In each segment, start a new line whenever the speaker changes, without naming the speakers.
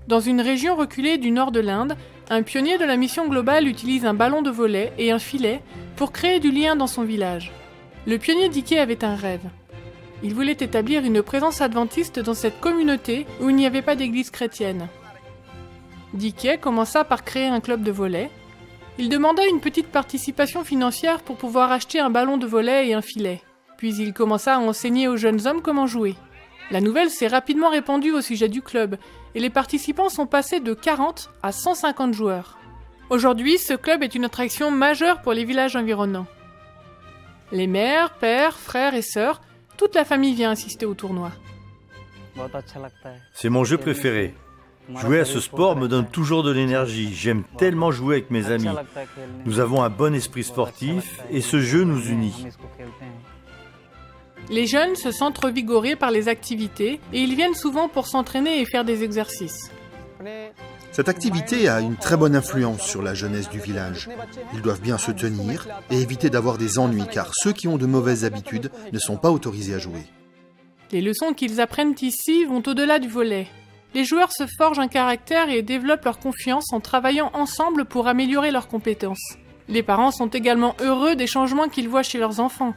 Dans une région reculée du nord de l'Inde, un pionnier de la mission globale utilise un ballon de volley et un filet pour créer du lien dans son village. Le pionnier Dickey avait un rêve. Il voulait établir une présence adventiste dans cette communauté où il n'y avait pas d'église chrétienne. Dickey commença par créer un club de volley. Il demanda une petite participation financière pour pouvoir acheter un ballon de volley et un filet. Puis il commença à enseigner aux jeunes hommes comment jouer. La nouvelle s'est rapidement répandue au sujet du club et les participants sont passés de 40 à 150 joueurs. Aujourd'hui, ce club est une attraction majeure pour les villages environnants. Les mères, pères, frères et sœurs, toute la famille vient assister au tournoi.
C'est mon jeu préféré. Jouer à ce sport me donne toujours de l'énergie. J'aime tellement jouer avec mes amis. Nous avons un bon esprit sportif et ce jeu nous unit.
Les jeunes se sentent revigorés par les activités et ils viennent souvent pour s'entraîner et faire des exercices.
Cette activité a une très bonne influence sur la jeunesse du village. Ils doivent bien se tenir et éviter d'avoir des ennuis car ceux qui ont de mauvaises habitudes ne sont pas autorisés à jouer.
Les leçons qu'ils apprennent ici vont au-delà du volley. Les joueurs se forgent un caractère et développent leur confiance en travaillant ensemble pour améliorer leurs compétences. Les parents sont également heureux des changements qu'ils voient chez leurs enfants.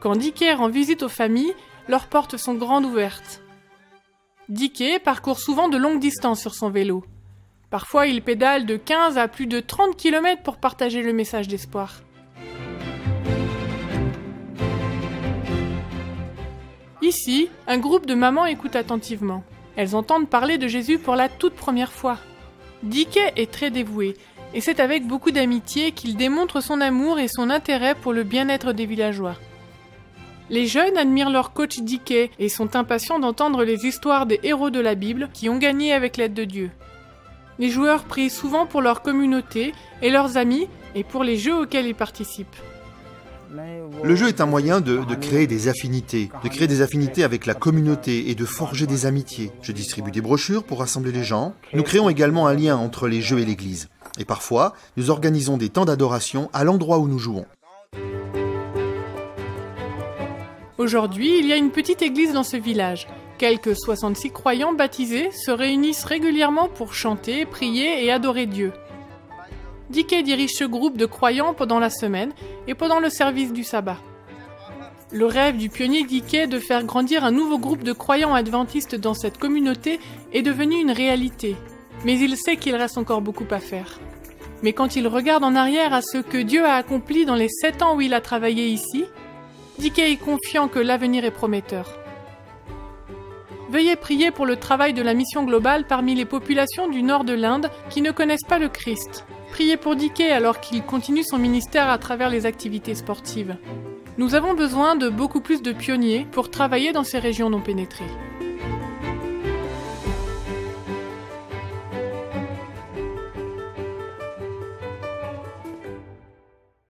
Quand Dickey rend visite aux familles, leurs portes sont grandes ouvertes. Dickey parcourt souvent de longues distances sur son vélo. Parfois, il pédale de 15 à plus de 30 km pour partager le message d'espoir. Ici, un groupe de mamans écoute attentivement. Elles entendent parler de Jésus pour la toute première fois. Dickey est très dévoué, et c'est avec beaucoup d'amitié qu'il démontre son amour et son intérêt pour le bien-être des villageois. Les jeunes admirent leur coach Dickey et sont impatients d'entendre les histoires des héros de la Bible qui ont gagné avec l'aide de Dieu. Les joueurs prient souvent pour leur communauté et leurs amis et pour les jeux auxquels ils participent.
Le jeu est un moyen de créer des affinités, avec la communauté et de forger des amitiés. Je distribue des brochures pour rassembler les gens. Nous créons également un lien entre les jeux et l'église. Et parfois, nous organisons des temps d'adoration à l'endroit où nous jouons.
Aujourd'hui, il y a une petite église dans ce village. Quelques 66 croyants baptisés se réunissent régulièrement pour chanter, prier et adorer Dieu. Dickey dirige ce groupe de croyants pendant la semaine et pendant le service du sabbat. Le rêve du pionnier Dickey de faire grandir un nouveau groupe de croyants adventistes dans cette communauté est devenu une réalité. Mais il sait qu'il reste encore beaucoup à faire. Mais quand il regarde en arrière à ce que Dieu a accompli dans les 7 ans où il a travaillé ici, Dickey est confiant que l'avenir est prometteur. Veuillez prier pour le travail de la mission globale parmi les populations du nord de l'Inde qui ne connaissent pas le Christ. Priez pour Dickey alors qu'il continue son ministère à travers les activités sportives. Nous avons besoin de beaucoup plus de pionniers pour travailler dans ces régions non pénétrées.